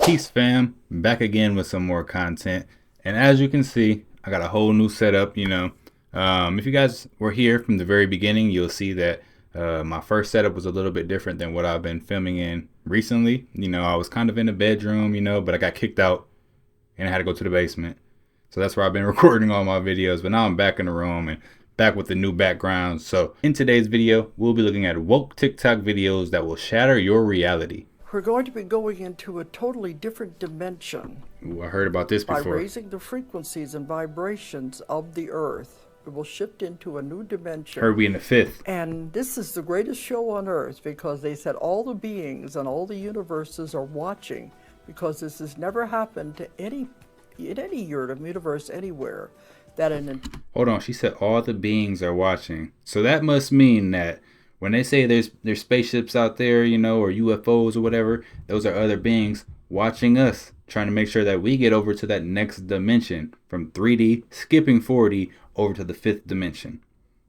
Peace fam, back again with some more content. And as you can see, I got a whole new setup, If you guys were here from the very beginning, you'll see that my first setup was a little bit different than what I've been filming in recently. I was kind of in the bedroom, but I got kicked out and I had to go to the basement. So that's where I've been recording all my videos. But now I'm back in the room and back with the new background. So in today's video, we'll be looking at woke TikTok videos that will shatter your reality. We're going to be going into a totally different dimension. Ooh, I heard about this before. By raising the frequencies and vibrations of the earth, it will shift into a new dimension. Heard we in the fifth. And this is the greatest show on earth because they said all the beings and all the universes are watching, because this has never happened to in any universe anywhere. Hold on, she said all the beings are watching. So that must mean that when they say there's spaceships out there, or UFOs or whatever, those are other beings watching us, trying to make sure that we get over to that next dimension from 3D, skipping 4D over to the fifth dimension.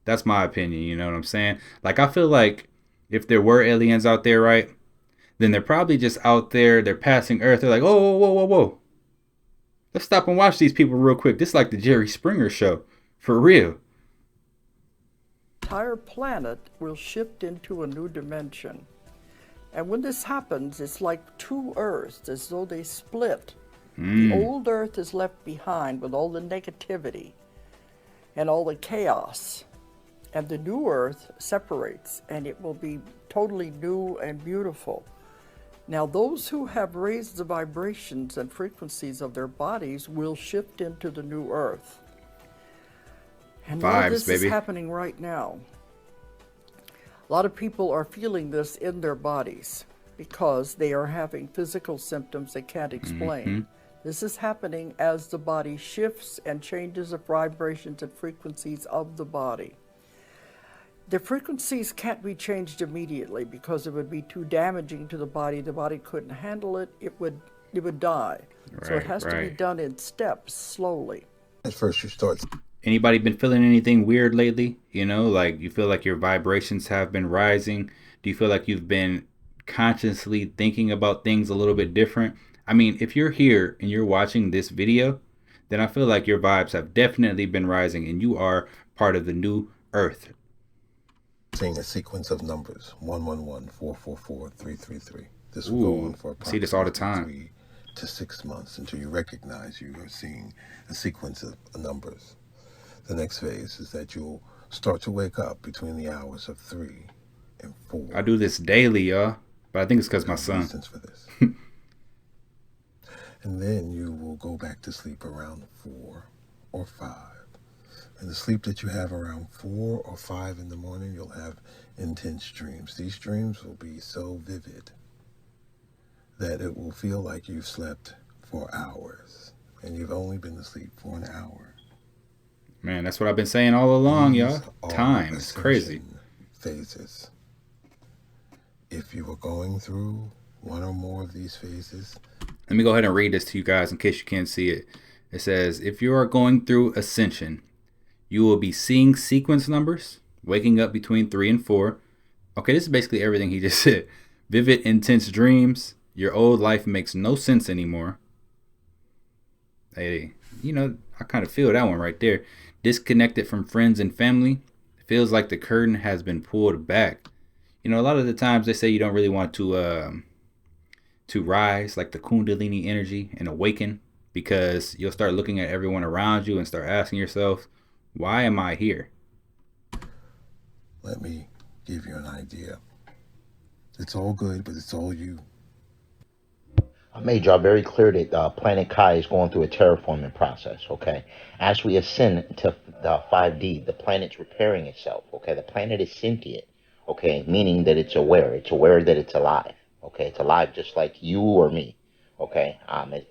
That's my opinion, you know what I'm saying? Like, I feel like if there were aliens out there, right, then they're probably just out there, they're passing Earth, they're like, oh, whoa, whoa, whoa, whoa. Let's stop and watch these people real quick. This is like the Jerry Springer show, for real. Entire planet will shift into a new dimension. And when this happens, it's like two Earths, as though they split. The old Earth is left behind with all the negativity and all the chaos. And the new Earth separates, and it will be totally new and beautiful. Now, those who have raised the vibrations and frequencies of their bodies will shift into the new Earth. And this is happening right now. A lot of people are feeling this in their bodies because they are having physical symptoms they can't explain. This is happening as the body shifts and changes the vibrations and frequencies of the body. The frequencies can't be changed immediately because it would be too damaging to the body. The body couldn't handle it. It would die. Right, so it has to be done in steps, slowly. At first you start. Anybody been feeling anything weird lately? Like you feel like your vibrations have been rising? Do you feel like you've been consciously thinking about things a little bit different? I mean, if you're here and you're watching this video, then I feel like your vibes have definitely been rising and you are part of the new Earth. Seeing a sequence of numbers 111 444 333. This will go on for I see this all the time. 3 to 6 months until you recognize you are seeing a sequence of numbers. The next phase is that you'll start to wake up between the hours of 3 and 4. I do this daily, y'all, but I think it's because my son. For this. And then you will go back to sleep around 4 or 5. And the sleep that you have around 4 or 5 in the morning, you'll have intense dreams. These dreams will be so vivid that it will feel like you've slept for hours and you've only been asleep for an hour. Man, that's what I've been saying all along, y'all. Time is crazy. Phases. If you were going through one or more of these phases. Let me go ahead and read this to you guys in case you can't see it. It says, if you are going through ascension, you will be seeing sequence numbers, waking up between 3 and 4. Okay, this is basically everything he just said. Vivid, intense dreams. Your old life makes no sense anymore. Hey, I kind of feel that one right there. Disconnected from friends and family. It feels like the curtain has been pulled back. A lot of the times they say you don't really want to rise like the Kundalini energy and awaken, because you'll start looking at everyone around you and start asking yourself, why am I here? Let me give you an idea. It's all good, but it's all you. I made y'all very clear that Planet Kai is going through a terraforming process, okay? As we ascend to the 5D, the planet's repairing itself, okay? The planet is sentient, okay? Meaning that it's aware. It's aware that it's alive, okay? It's alive just like you or me, okay?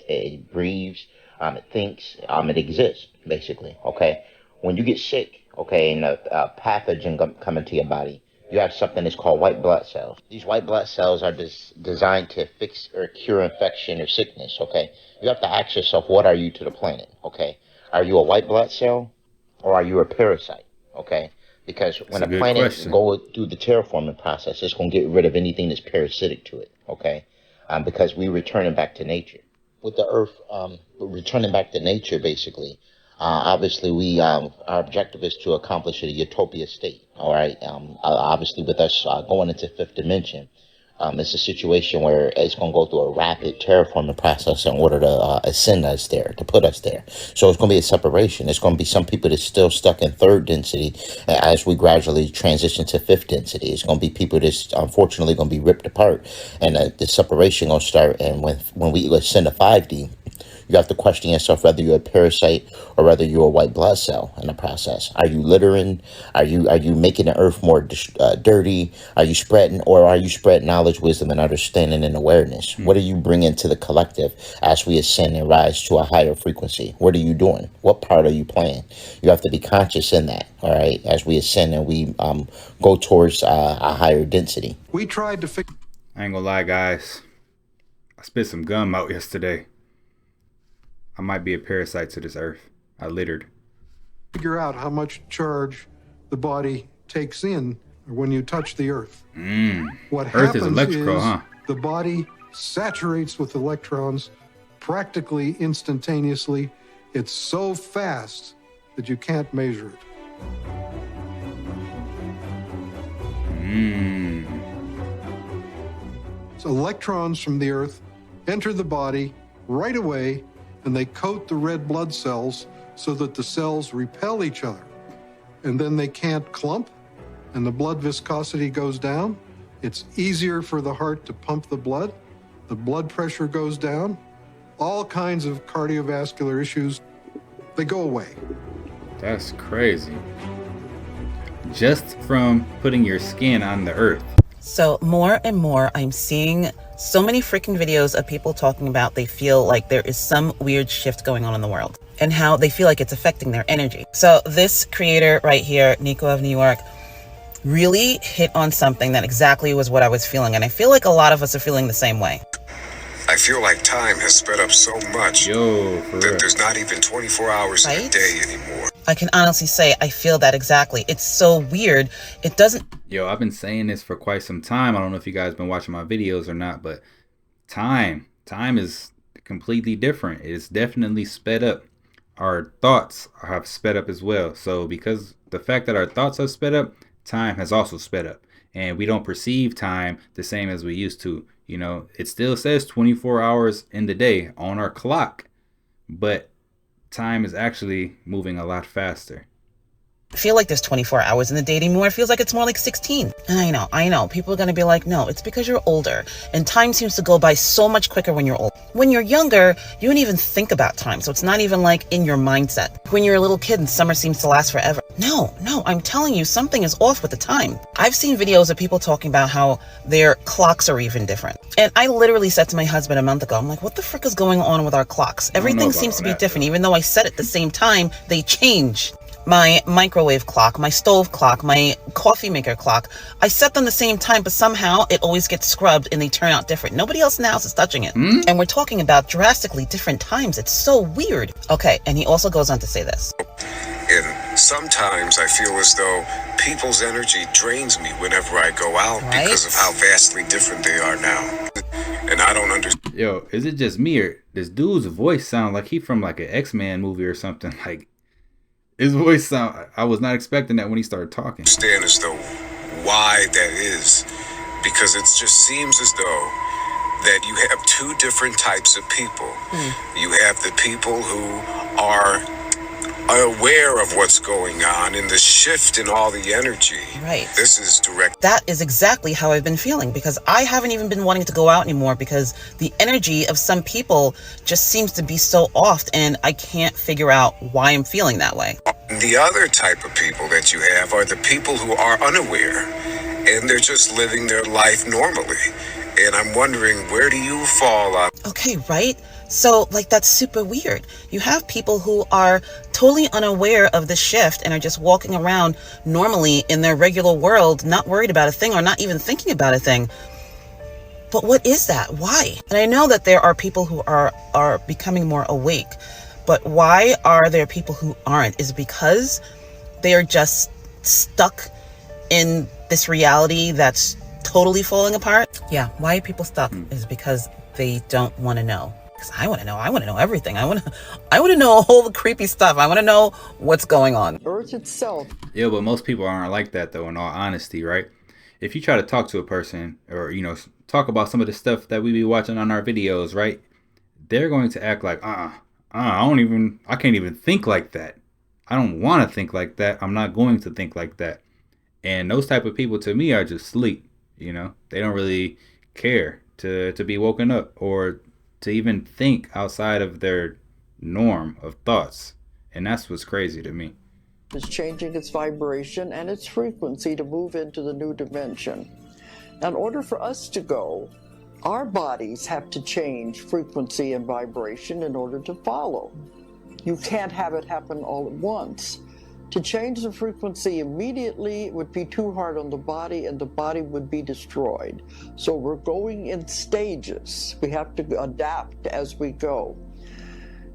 It breathes, it thinks, it exists, basically, okay? When you get sick, okay, and a pathogen come into your body, you have something that's called white blood cells. These white blood cells are designed to fix or cure infection or sickness, okay? You have to ask yourself, what are you to the planet, okay? Are you a white blood cell or are you a parasite, okay? Because when a planet goes through the terraforming process, it's going to get rid of anything that's parasitic to it, okay? because we're returning back to nature. With the earth, we're returning back to nature, basically. Obviously, our objective is to accomplish a utopia state. All right. Obviously, with us going into fifth dimension, it's a situation where it's going to go through a rapid terraforming process in order to ascend us there, to put us there. So it's going to be a separation. It's going to be some people that's still stuck in third density as we gradually transition to fifth density. It's going to be people that's unfortunately going to be ripped apart, and the separation going to start. And when we ascend to 5D, you have to question yourself whether you're a parasite or whether you're a white blood cell in the process. Are you littering? Are you making the earth more dirty? Are you spreading knowledge, wisdom, and understanding and awareness? What are you bringing to the collective as we ascend and rise to a higher frequency? What are you doing? What part are you playing? You have to be conscious in that, all right, as we ascend and we go towards a higher density. We tried to fix. I ain't gonna lie, guys. I spit some gum out yesterday. I might be a parasite to this earth. I littered. Figure out how much charge the body takes in when you touch the earth. What Earth happens is electrical, huh? the body saturates with electrons practically instantaneously. It's so fast that you can't measure it. So electrons from the earth enter the body right away, and they coat the red blood cells so that the cells repel each other. And then they can't clump, and the blood viscosity goes down. It's easier for the heart to pump the blood pressure goes down. All kinds of cardiovascular issues, they go away. That's crazy. Just from putting your skin on the earth. So more and more, I'm seeing so many freaking videos of people talking about they feel like there is some weird shift going on in the world and how they feel like it's affecting their energy. So this creator right here, Nico of New York, really hit on something that exactly was what I was feeling. And I feel like a lot of us are feeling the same way. I feel like time has sped up so much that there's not even 24 hours in a day anymore. I can honestly say I feel that exactly. It's so weird. It doesn't... Yo, I've been saying this for quite some time. I don't know if you guys been watching my videos or not, but time is completely different. It's definitely sped up. Our thoughts have sped up as well. So because the fact that our thoughts have sped up, time has also sped up. And we don't perceive time the same as we used to. You know, it still says 24 hours in the day on our clock, but time is actually moving a lot faster. I feel like there's 24 hours in the day anymore. It feels like it's more like 16. And I know. People are going to be like, no, it's because you're older. And time seems to go by so much quicker when you're old. When you're younger, you don't even think about time. So it's not even like in your mindset. When you're a little kid and summer seems to last forever. No, I'm telling you, something is off with the time. I've seen videos of people talking about how their clocks are even different. And I literally said to my husband a month ago, I'm like, what the frick is going on with our clocks? Everything seems to be different. Even though I set it the same time, they change. My microwave clock, my stove clock, my coffee maker clock, I set them the same time, but somehow it always gets scrubbed and they turn out different. Nobody else in the house is touching it. And we're talking about drastically different times. It's so weird. Okay, and he also goes on to say this. And sometimes I feel as though people's energy drains me whenever I go out because of how vastly different they are now. And I don't understand. Yo, is it just me or this dude's voice sound like he from like an X-Men movie or something? Like, his voice sound, I was not expecting that when he started talking. Understand as though why that is, because it just seems as though that you have two different types of people. You have the people who are aware of what's going on and the shift in all the energy. Right. This is direct. That is exactly how I've been feeling, because I haven't even been wanting to go out anymore because the energy of some people just seems to be so off, and I can't figure out why I'm feeling that way. The other type of people that you have are the people who are unaware and they're just living their life normally. And I'm wondering, where do you fall on? Okay, right? So, like, that's super weird. You have people who are totally unaware of the shift and are just walking around normally in their regular world, not worried about a thing or not even thinking about a thing. But what is that? Why? And I know that there are people who are becoming more awake, but why are there people who aren't? Is it because they are just stuck in this reality that's totally falling apart? Yeah, why are people stuck is because they don't want to know. Because I want to know. I want to know everything. I want to know all the creepy stuff. I want to know what's going on. Earth itself. Yeah, but most people aren't like that, though, in all honesty, right? If you try to talk to a person or, talk about some of the stuff that we be watching on our videos, right? They're going to act like, I can't even think like that. I don't want to think like that. I'm not going to think like that. And those type of people, to me, are just sleep. They don't really care to be woken up or to even think outside of their norm of thoughts. And that's what's crazy to me. It's changing its vibration and its frequency to move into the new dimension. Now, in order for us to go, our bodies have to change frequency and vibration in order to follow. You can't have it happen all at once. To change the frequency immediately would be too hard on the body, and the body would be destroyed. So we're going in stages. We have to adapt as we go.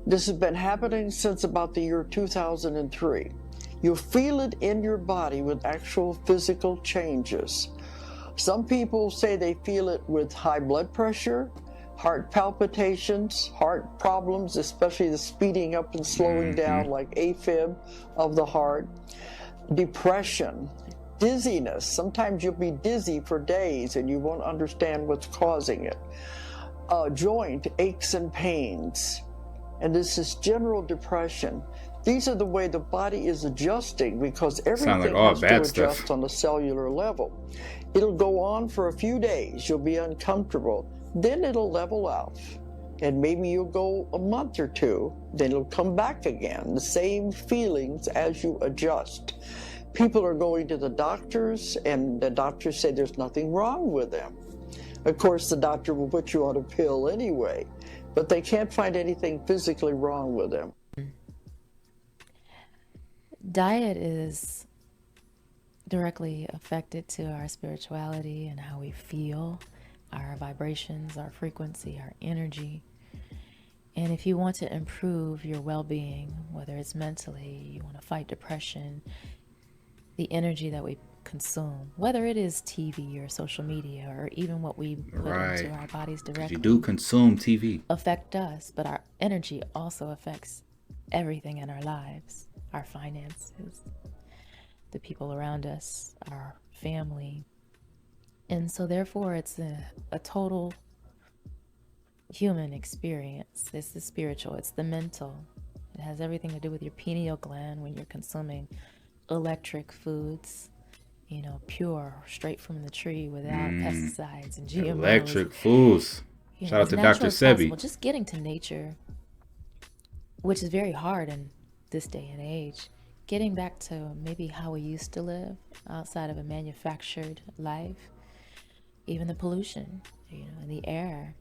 This has been happening since about the year 2003. You feel it in your body with actual physical changes. Some people say they feel it with high blood pressure, heart palpitations, heart problems, especially the speeding up and slowing down like AFib of the heart, depression, dizziness. Sometimes you'll be dizzy for days and you won't understand what's causing it. Joint aches and pains. And this is general depression. These are the way the body is adjusting because everything has to adjust on a cellular level. It'll go on for a few days. You'll be uncomfortable. Then it'll level out. And maybe you'll go a month or two. Then it'll come back again. The same feelings as you adjust. People are going to the doctors, and the doctors say there's nothing wrong with them. Of course, the doctor will put you on a pill anyway, but they can't find anything physically wrong with them. Diet is directly affected to our spirituality and how we feel, our vibrations, our frequency, our energy. And if you want to improve your well-being, whether it's mentally, you want to fight depression, the energy that we consume, whether it is TV or social media or even what we put into our bodies directly. You do consume TV. Affect us, but our energy also affects everything in our lives, our finances, the people around us, our family. And so therefore it's a total human experience. It's the spiritual, it's the mental. It has everything to do with your pineal gland when you're consuming electric foods, pure, straight from the tree without pesticides and GMOs. Electric foods. Shout out to Dr. Sebi. Just getting to nature, which is very hard in this day and age. Getting back to maybe how we used to live outside of a manufactured life, even the pollution, in the air.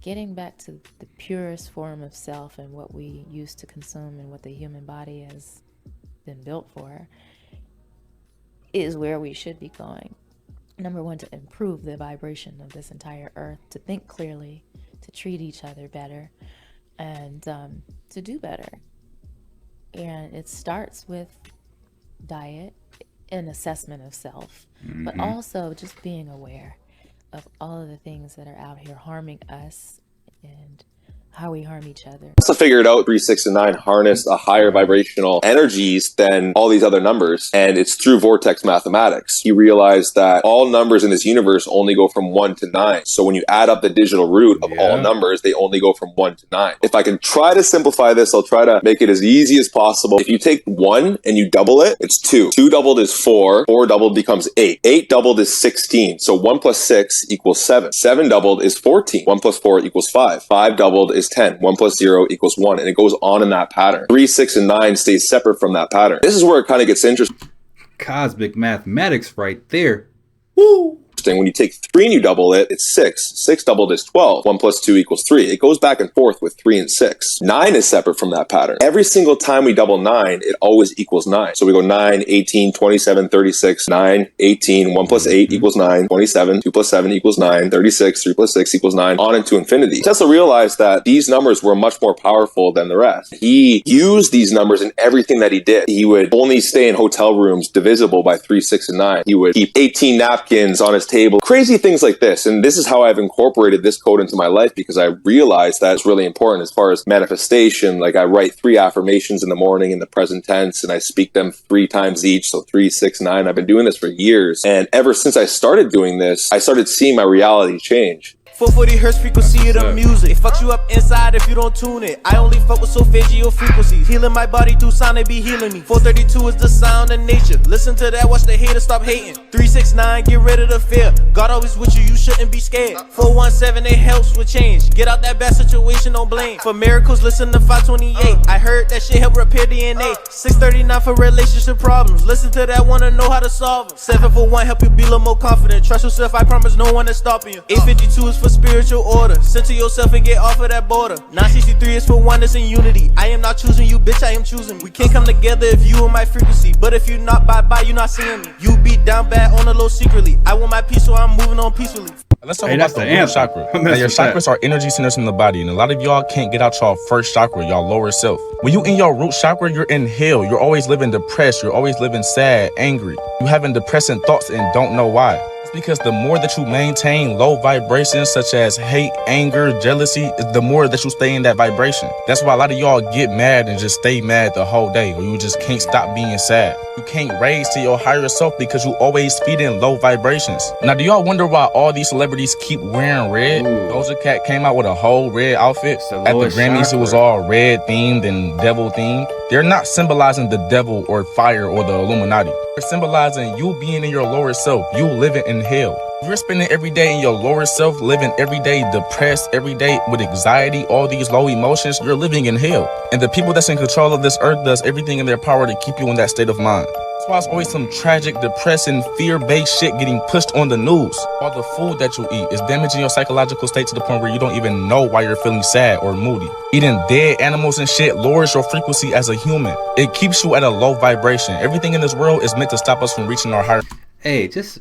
Getting back to the purest form of self and what we used to consume and what the human body has been built for is where we should be going. Number one, to improve the vibration of this entire earth, to think clearly, to treat each other better, and to do better. And it starts with diet, an assessment of self, but also just being aware of all of the things that are out here harming us and how we harm each other. To figure it out, 3, 6, and 9 harness a higher vibrational energies than all these other numbers, and it's through vortex mathematics. He realized that all numbers in this universe only go from 1 to 9. So when you add up the digital root of all numbers, they only go from 1 to 9. If I can try to simplify this, I'll try to make it as easy as possible. If you take 1 and you double it, it's 2. 2 doubled is 4. 4 doubled becomes 8. 8 doubled is 16. So 1 plus 6 equals 7. 7 doubled is 14. 1 plus 4 equals 5. 5 doubled is 10. 1 plus 0 equals 1. And it goes on in that pattern. 3, 6, and 9 stays separate from that pattern. This is where it kind of gets interesting. Cosmic mathematics right there. Woo! When you take 3 and you double it, it's 6. 6 doubled is 12. 1 plus 2 equals 3. It goes back and forth with 3 and 6. 9 is separate from that pattern. Every single time we double 9, it always equals 9. So we go 9, 18, 27, 36, 9, 18, 1 plus 8 equals 9, 27, 2 plus 7 equals 9, 36, 3 plus 6 equals 9, on into infinity. Tesla realized that these numbers were much more powerful than the rest. He used these numbers in everything that he did. He would only stay in hotel rooms divisible by 3, 6, and 9. He would keep 18 napkins on his table, crazy things like this. And this is how I've incorporated this code into my life, because I realized that it's really important as far as manifestation. Like I write 3 affirmations in the morning in the present tense, and I speak them 3 times each. So 3, 6, 9. I've been doing this for years. And ever since I started doing this, I started seeing my reality change. 440 hertz frequency of the music. It fucks you up inside if you don't tune it. I only fuck with solfeggio frequencies. Healing my body through sound, they be healing me. 432 is the sound of nature. Listen to that, watch the haters stop hating. 369, get rid of the fear. God always with you, you shouldn't be scared. 417, it helps with change. Get out that bad situation, don't blame. For miracles, listen to 528. I heard that shit help repair DNA. 639 for relationship problems. Listen to that, wanna know how to solve them. 741, help you be a little more confident. Trust yourself, I promise no one is stopping you. 852 is for spiritual order. Center yourself and get off of that border. 963 is for oneness and unity. I am not choosing you, bitch, I am choosing me. We can't come together if you in my frequency. But if you not bye-bye, you not seeing me. You be down bad on the low secretly. I want my peace, so I'm moving on peacefully. Let's talk about the root chakra. Now, your chakras are energy centers in the body, and a lot of y'all can't get out y'all first chakra, y'all lower self. When you in your root chakra, you're in hell. You're always living depressed. You're always living sad, angry. You having depressing thoughts and don't know why. It's because the more that you maintain low vibrations such as hate, anger, jealousy, the more that you stay in that vibration. That's why a lot of y'all get mad and just stay mad the whole day, or you just can't stop being sad. You can't raise to your higher self because you always feed in low vibrations. Now, do y'all wonder why all these celebrities keep wearing red? Doja Cat came out with a whole red outfit. At the Grammys, it was all red themed and devil themed. They're not symbolizing the devil or fire or the Illuminati. They're symbolizing you being in your lower self, you living in hell. You're spending every day in your lower self, living every day depressed, every day with anxiety, all these low emotions, you're living in hell. And the people that's in control of this earth does everything in their power to keep you in that state of mind. That's why it's always some tragic, depressing, fear-based shit getting pushed on the news. All the food that you eat is damaging your psychological state to the point where you don't even know why you're feeling sad or moody. Eating dead animals and shit lowers your frequency as a human. It keeps you at a low vibration. Everything in this world is meant to stop us from reaching our higher... Hey, just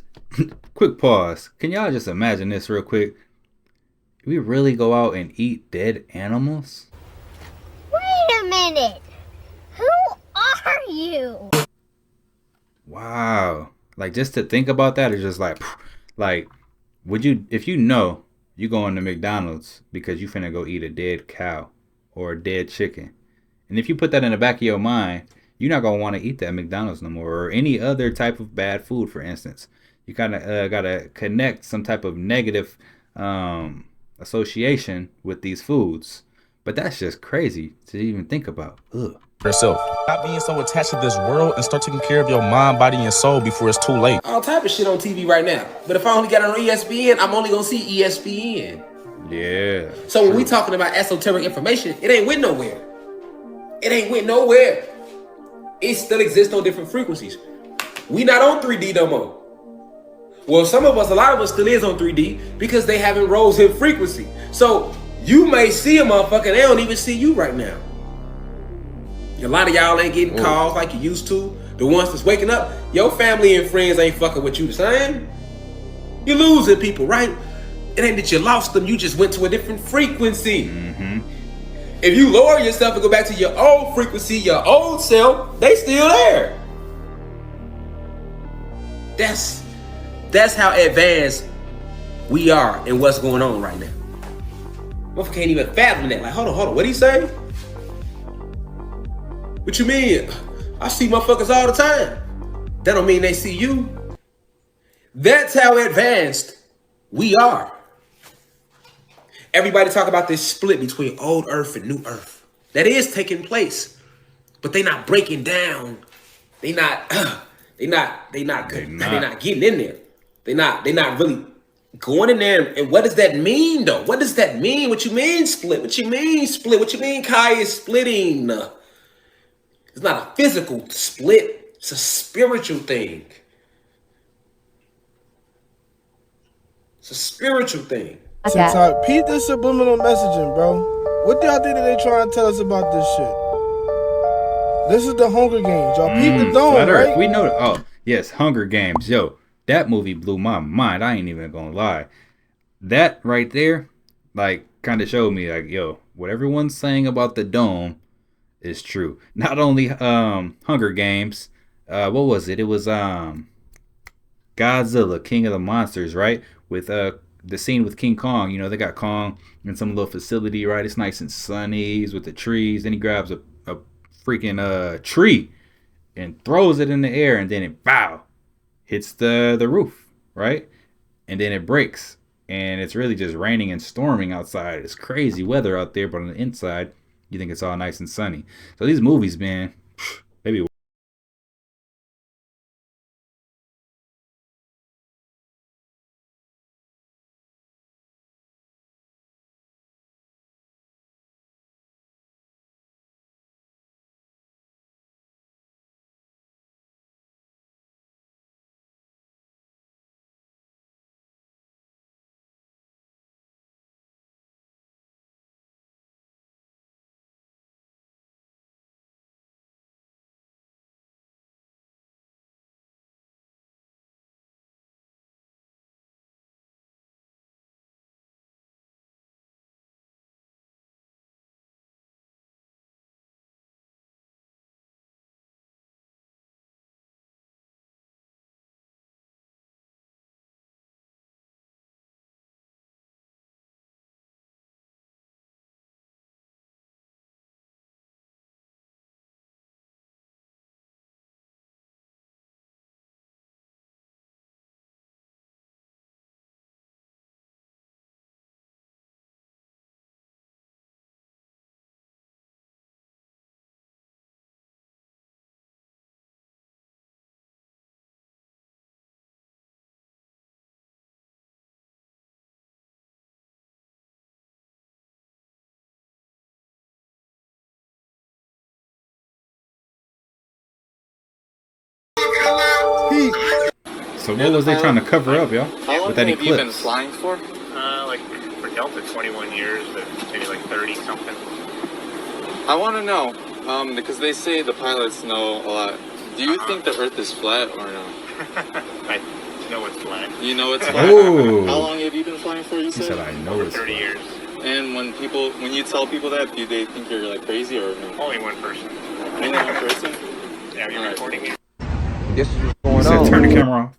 quick pause. Can y'all just imagine this real quick? Do we really go out and eat dead animals? Wait a minute. Who are you? Wow. Like, just to think about that is just like, would you, if you know you going to McDonald's because you finna go eat a dead cow or a dead chicken, and if you put that in the back of your mind, you're not going to want to eat that McDonald's no more, or any other type of bad food, for instance. You kind of got to connect some type of negative association with these foods. But that's just crazy to even think about. Ugh. Yourself. Stop being so attached to this world and start taking care of your mind, body, and soul before it's too late. All type of shit on TV right now. But if I only got it on ESPN, I'm only going to see ESPN. Yeah. So when we talking about esoteric information, it ain't went nowhere. It ain't went nowhere. It still exists on different frequencies. We not on 3D no more. Well, some of us, a lot of us still is on 3D because they haven't rose in frequency. So you may see a motherfucker, they don't even see you right now. A lot of y'all ain't getting calls like you used to. The ones that's waking up, your family and friends ain't fucking with you the same. You losing people, right? It ain't that you lost them, you just went to a different frequency. Mm-hmm. If you lower yourself and go back to your old frequency, your old self, they still there. That's how advanced we are in what's going on right now. Motherfucker can't even fathom that. Like, hold on, what did he say? What you mean? I see motherfuckers all the time. That don't mean they see you. That's how advanced we are. Everybody talk about this split between old earth and new earth. That is taking place. But they not breaking down. They not getting in there. They not really going in there. And what does that mean though? What does that mean? What you mean split? What you mean split? What you mean Kai is splitting? It's not a physical split. It's a spiritual thing. It's a spiritual thing. Sometimes, peep this subliminal messaging, bro. What do y'all think that they trying to tell us about this shit? This is the Hunger Games. Y'all peep the dome, Flat Earth. right? We know that. Oh, yes, Hunger Games. Yo, that movie blew my mind. I ain't even gonna lie. That right there, like, kind of showed me, like, yo, what everyone's saying about the dome is true. Not only Hunger Games. What was it? It was Godzilla, King of the Monsters, right? With the scene with King Kong, you know, they got Kong in some little facility, right? It's nice and sunny. He's with the trees. Then he grabs a freaking tree and throws it in the air, and then it hits the roof, right? And then it breaks, and it's really just raining and storming outside. It's crazy weather out there, but on the inside, you think it's all nice and sunny. So these movies, man, they be. So what was they trying to cover up, y'all? How long With that have you been eclipse? flying for? Like for Delta, 21 years, but maybe like 30 something. I want to know, because they say the pilots know a lot. Do you think the Earth is flat or no? I know it's flat. You know it's flat? Oh. How long have you been flying for, you He said? said, I know it's 30 flat. years. And when you tell people that, do they think you're like crazy or no? Only one person. Only one person? Yeah, you're recording me. This is what's He going said, on. turn the camera off.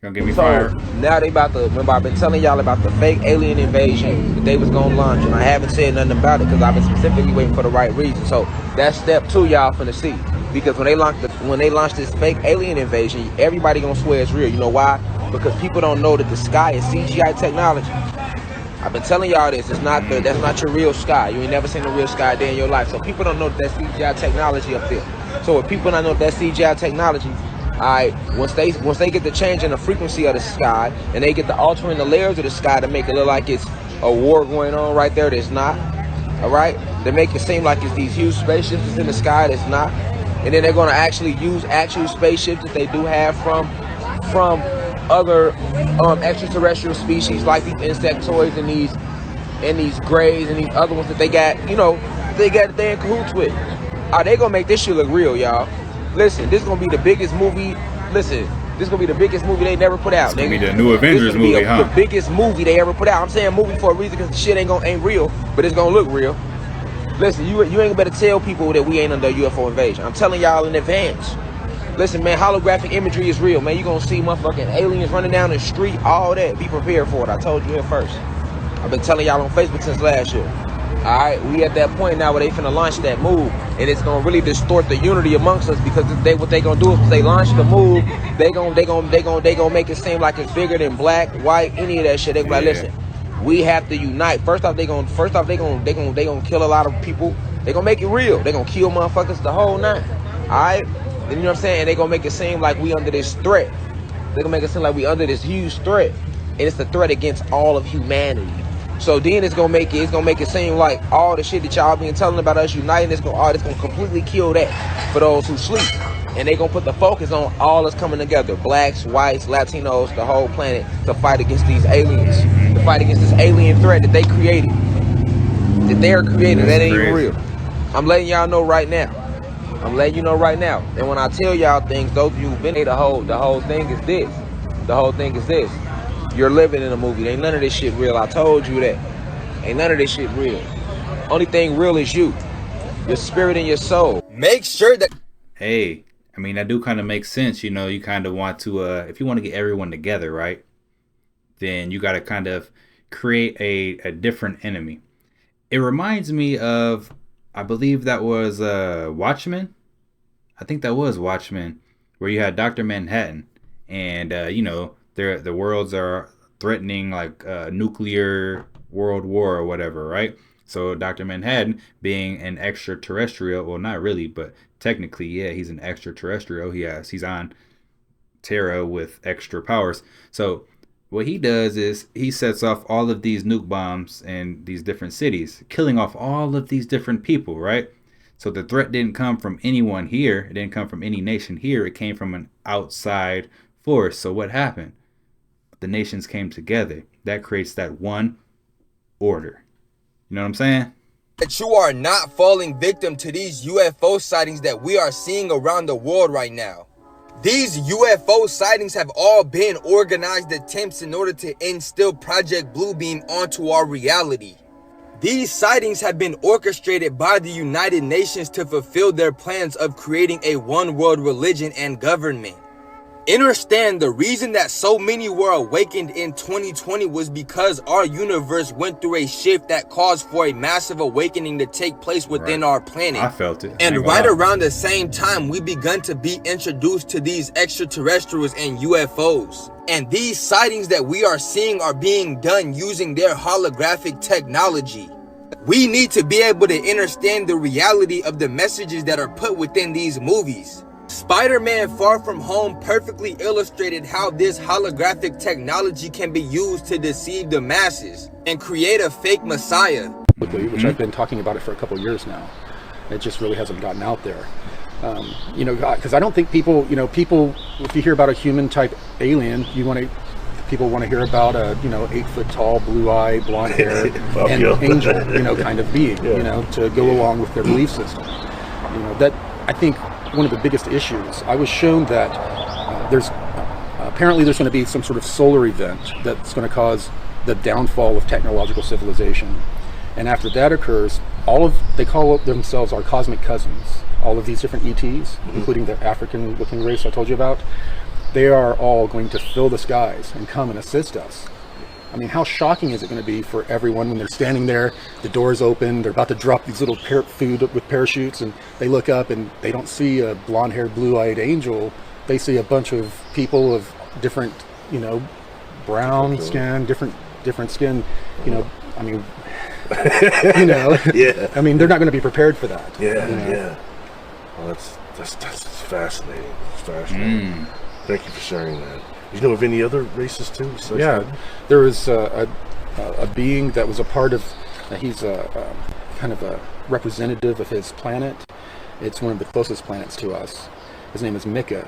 Gonna get me So fired. now they about to, remember I've been telling y'all about the fake alien invasion that they was gonna launch, and I haven't said nothing about it because I've been specifically waiting for the right reason. So that's step 2 y'all finna see. Because when they launch this fake alien invasion, everybody gonna swear it's real. You know why? Because people don't know that the sky is CGI technology. I've been telling y'all this. That's not your real sky. You ain't never seen a real sky day in your life. So people don't know that that's CGI technology up there. So if people don't know that that's CGI technology, alright, once they get the change in the frequency of the sky and they get the altering the layers of the sky to make it look like it's a war going on right there that's not, alright? They make it seem like it's these huge spaceships that's in the sky that's not. And then they're gonna actually use actual spaceships that they do have from other extraterrestrial species like these insectoids and these greys and these other ones that they got, they in cahoots with. They gonna make this shit look real, y'all. Listen, this is gonna be the biggest movie. Listen, this is gonna be the biggest movie they never put out. It's gonna be the new Avengers movie, huh? The biggest movie they ever put out. I'm saying movie for a reason because the shit ain't real, but it's gonna look real. Listen, you ain't better tell people that we ain't under a UFO invasion. I'm telling y'all in advance. Listen, man, holographic imagery is real, man. You gonna see motherfucking aliens running down the street, all that. Be prepared for it. I told you here first. I've been telling y'all on Facebook since last year. Alright, we at that point now where they finna launch that move, and it's gonna really distort the unity amongst us because what they gonna do is they launch the move, they gonna make it seem like it's bigger than black, white, any of that shit. They gonna be like, listen, we have to unite. First off, they gonna kill a lot of people. They gonna make it real. They gonna kill motherfuckers the whole night. Alright? And you know what I'm saying? And they gonna make it seem like we under this threat. They gonna make it seem like we under this huge threat. And it's a threat against all of humanity. So then it's gonna make it seem like all the shit that y'all been telling about us uniting, it's gonna completely kill that for those who sleep. And they gonna put the focus on all us coming together, blacks, whites, Latinos, the whole planet, to fight against these aliens, to fight against this alien threat that they created, that they're creating. That ain't even real. I'm letting y'all know right now. I'm letting you know right now. And when I tell y'all things, those of you who've been here, the whole thing is this. The whole thing is this. You're living in a movie. Ain't none of this shit real. I told you that. Ain't none of this shit real. Only thing real is you. Your spirit and your soul. Make sure that... Hey, I mean, that do kind of make sense. You kind of want to, if you want to get everyone together, right? Then you got to kind of create a different enemy. It reminds me of, I believe that was Watchmen. I think that was Watchmen, where you had Dr. Manhattan, and the worlds are threatening like nuclear world war or whatever, right? So Dr. Manhattan, being an extraterrestrial, well, not really, but technically, yeah, he's an extraterrestrial. He's on Terra with extra powers. So what he does is he sets off all of these nuke bombs in these different cities, killing off all of these different people, right? So the threat didn't come from anyone here. It didn't come from any nation here. It came from an outside force. So what happened? The nations came together. That creates that one order. You know what I'm saying? That you are not falling victim to these UFO sightings that we are seeing around the world right now. These UFO sightings have all been organized attempts in order to instill Project Bluebeam onto our reality. These sightings have been orchestrated by the United Nations to fulfill their plans of creating a one-world religion and government. Understand, the reason that so many were awakened in 2020 was because our universe went through a shift that caused for a massive awakening to take place within our planet. I felt it. And right around the same time, we begun to be introduced to these extraterrestrials and UFOs. And these sightings that we are seeing are being done using their holographic technology. We need to be able to understand the reality of the messages that are put within these movies. Spider-Man Far From Home perfectly illustrated how this holographic technology can be used to deceive the masses and create a fake messiah. Which I've been talking about it for a couple of years now. It just really hasn't gotten out there. Because I don't think people, if you hear about a human type alien, people want to hear about a 8-foot tall, blue-eyed, blonde hair and angel, kind of being, to go along with their belief system. That I think one of the biggest issues. I was shown that apparently there's going to be some sort of solar event that's going to cause the downfall of technological civilization, and after that occurs, they call themselves our cosmic cousins. All of these different ETs, including the African-looking race I told you about, they are all going to fill the skies and come and assist us. I mean, how shocking is it going to be for everyone when they're standing there, the door's open, they're about to drop these little food with parachutes, and they look up and they don't see a blonde-haired, blue-eyed angel. They see a bunch of people of different, brown skin, different skin, I mean, yeah. I mean, they're not going to be prepared for that. Yeah. Well, that's fascinating. It's fascinating. Thank you for sharing that. You know of any other races too? There was a being that was a part of. He's a kind of a representative of his planet. It's one of the closest planets to us. His name is Mika,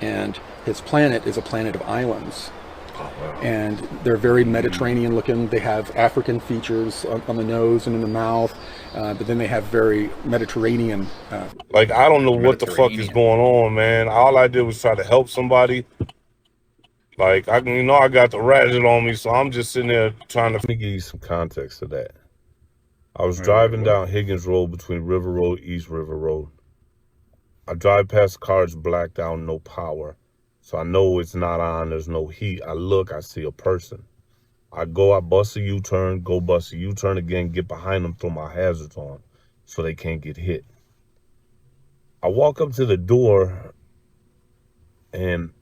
and his planet is a planet of islands. Oh, wow. And they're very Mediterranean looking. They have African features on the nose and in the mouth, but then they have very Mediterranean. I don't know what the fuck is going on, man. All I did was try to help somebody. I got the ratchet on me, so I'm just sitting there trying to. Let me give you some context to that. I was driving down Higgins Road between River Road, East River Road. I drive past cars blacked out, no power. So I know it's not on, there's no heat. I look, I see a person. I bust a U-turn, bust a U-turn again, get behind them, throw my hazards on so they can't get hit. I walk up to the door and,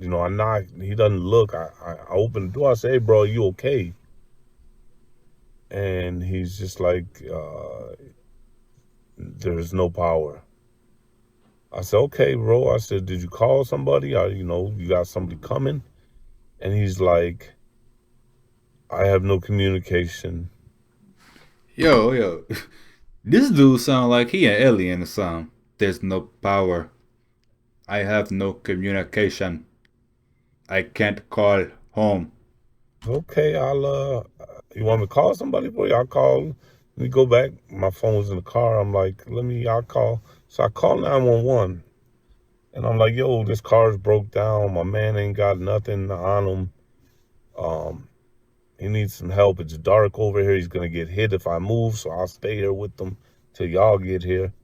I knock, he doesn't look. I open the door, I say, "Hey bro, you okay?" And he's just like, "There's no power." I said, "Okay, bro." I said, "Did you call somebody? Or, you got somebody coming?" And he's like, "I have no communication." Yo. This dude sound like he an alien or something. There's no power. I have no communication. I can't call home. Okay, you want me to call somebody for you? I'll call. Let me go back. My phone was in the car. I'm like, I'll call. So I call 911, and I'm like, "Yo, this car's broke down. My man ain't got nothing on him. He needs some help. It's dark over here. He's gonna get hit if I move, so I'll stay here with them till y'all get here."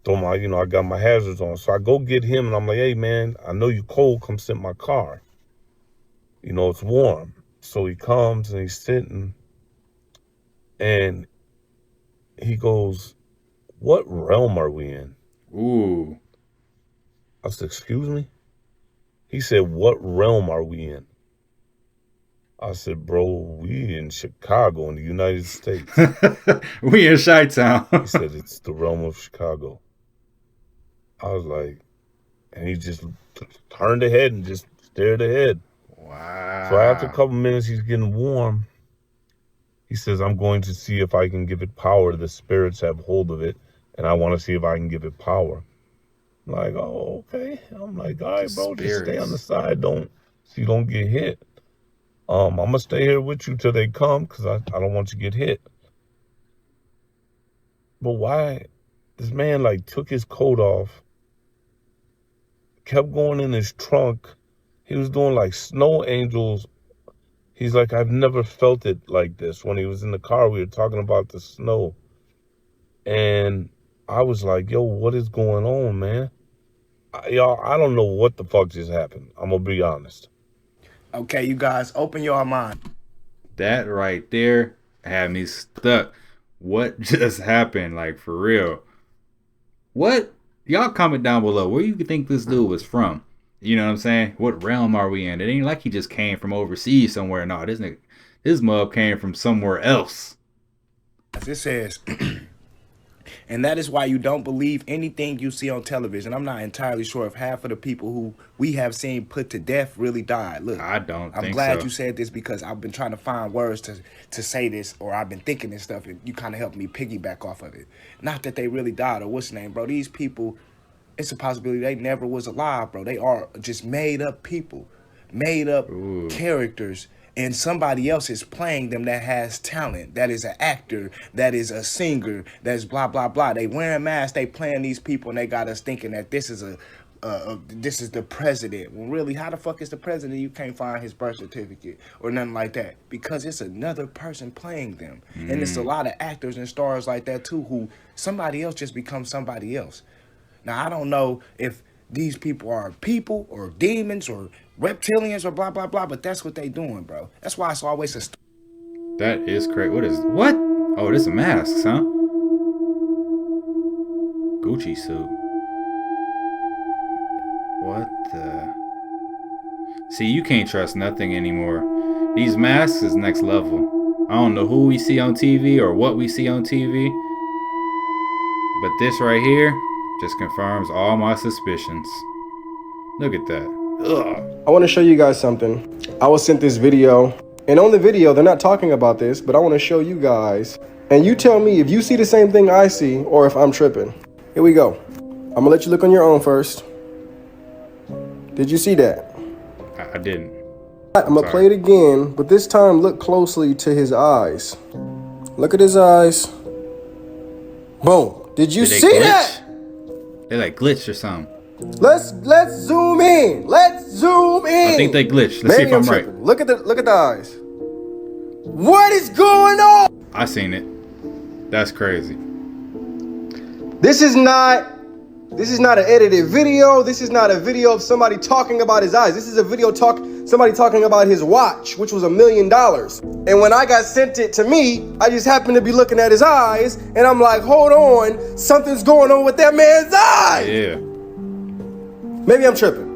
throw my, I got my hazards on. So I go get him and I'm like, hey man, I know you cold, come sit in my car. It's warm. So he comes and he's sitting and he goes, what realm are we in? Ooh. I said, excuse me? He said, what realm are we in? I said, bro, we in Chicago in the United States. We in Chi-Town. He said, it's the realm of Chicago. I was like, and he just turned ahead and just stared ahead. Wow. So after a couple minutes, he's getting warm. He says, I'm going to see if I can give it power. The spirits have hold of it, and I want to see if I can give it power. I'm like, oh, okay. I'm like, all right, bro, just stay on the side. So you don't get hit. I'm going to stay here with you till they come because I don't want you to get hit. But why? This man, took his coat off, kept going in his trunk. He was doing, snow angels. He's like, I've never felt it like this. When he was in the car, we were talking about the snow. And I was like, yo, what is going on, man? Y'all, I don't know what the fuck just happened. I'm going to be honest. Okay, you guys, open your mind. That right there had me stuck. What just happened? For real. What? Y'all comment down below. Where you think this dude was from? You know what I'm saying? What realm are we in? It ain't like he just came from overseas somewhere. No, this mub came from somewhere else. As it says, and that is why you don't believe anything you see on television. I'm not entirely sure if half of the people who we have seen put to death really died. Look, I'm glad you said this because I've been trying to find words to say this, or I've been thinking this stuff, and you kind of helped me piggyback off of it. Not that they really died or what's the name, bro. These people, it's a possibility they never was alive, bro. They are just made up people, made up characters. And somebody else is playing them that has talent, that is an actor, that is a singer, that's blah, blah, blah. They wearing masks, they playing these people, and they got us thinking that this is this is the president. Well, really, how the fuck is the president? You can't find his birth certificate or nothing like that because it's another person playing them. And it's a lot of actors and stars like that too who somebody else just becomes somebody else. Now, I don't know if these people are people or demons or reptilians or blah, blah, blah, but that's what they doing, bro. That's why it's always a... That is crazy. What? Oh, this is masks, huh? Gucci suit. What the... See, you can't trust nothing anymore. These masks is next level. I don't know who we see on TV or what we see on TV, but this right here just confirms all my suspicions. Look at that. Ugh. I want to show you guys something. I was sent this video, and on the video, they're not talking about this, but I want to show you guys. And you tell me if you see the same thing I see or if I'm tripping. Here we go. I'm going to let you look on your own first. Did you see that? I didn't. I'm going to play it again, but this time look closely to his eyes. Look at his eyes. Boom. Did you see that? They glitched or something. Let's zoom in. Let's zoom in. I think they glitched. Let's see if I'm right. Look at the eyes. What is going on? I seen it. That's crazy. This is not an edited video. This is not a video of somebody talking about his eyes. This is a video somebody talking about his watch, which was $1 million. And when I got sent it to me, I just happened to be looking at his eyes, and I'm like, hold on, something's going on with that man's eyes. Yeah. Maybe I'm tripping.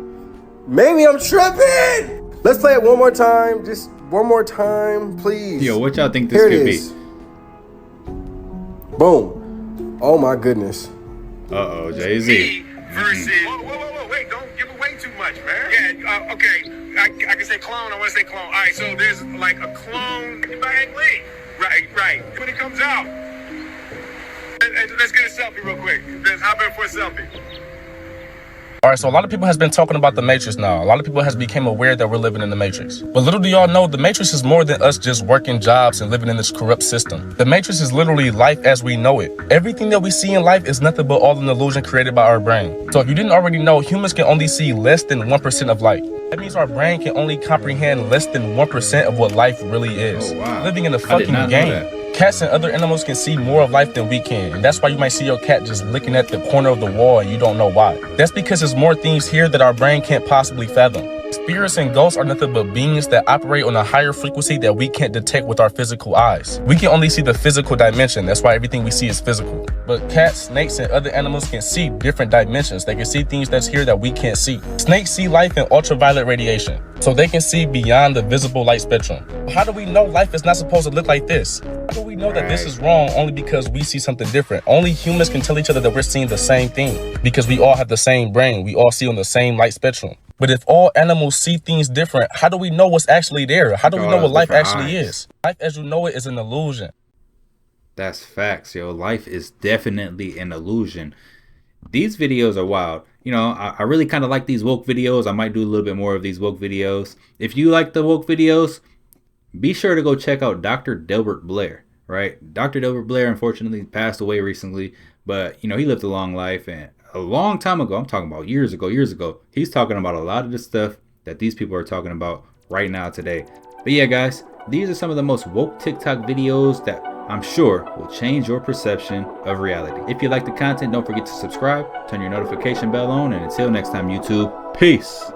Let's play it one more time. Just one more time, please. Yo, what y'all think this could be? Boom. Oh my goodness. Uh-oh, Jay-Z. Versus... Whoa, wait, don't give away too much, man. Yeah, okay. I can say clone, I want to say clone. All right, so there's a clone by Ang Lee. Right. When it comes out, let's get a selfie real quick. Let's hop in for a selfie. All right, so a lot of people has been talking about the Matrix now. A lot of people has become aware that we're living in the Matrix. But little do y'all know, the Matrix is more than us just working jobs and living in this corrupt system. The Matrix is literally life as we know it. Everything that we see in life is nothing but all an illusion created by our brain. So if you didn't already know, humans can only see less than 1% of light. That means our brain can only comprehend less than 1% of what life really is. Oh, wow. Living in a fucking game. Cats and other animals can see more of life than we can, and that's why you might see your cat just looking at the corner of the wall and you don't know why. That's because there's more things here that our brain can't possibly fathom. Spirits and ghosts are nothing but beings that operate on a higher frequency that we can't detect with our physical eyes. We can only see the physical dimension, that's why everything we see is physical. But cats, snakes, and other animals can see different dimensions. They can see things that's here that we can't see. Snakes see life in ultraviolet radiation, so they can see beyond the visible light spectrum. How do we know life is not supposed to look like this? How do we know that this is wrong only because we see something different? Only humans can tell each other that we're seeing the same thing because we all have the same brain. We all see on the same light spectrum. But if all animals see things different, how do we know what's actually there? How do we know what life actually is? Life as you know it is an illusion. That's facts, yo. Life is definitely an illusion. These videos are wild. You know, I really kind of like these woke videos. I might do a little bit more of these woke videos. If you like the woke videos, be sure to go check out Dr. Delbert Blair, right? Dr. Delbert Blair unfortunately passed away recently, but, you know, he lived a long life, and a long time ago, I'm talking about years ago, he's talking about a lot of the stuff that these people are talking about right now today. But yeah, guys, these are some of the most woke TikTok videos that I'm sure will change your perception of reality. If you like the content, don't forget to subscribe, turn your notification bell on, and until next time, YouTube, peace.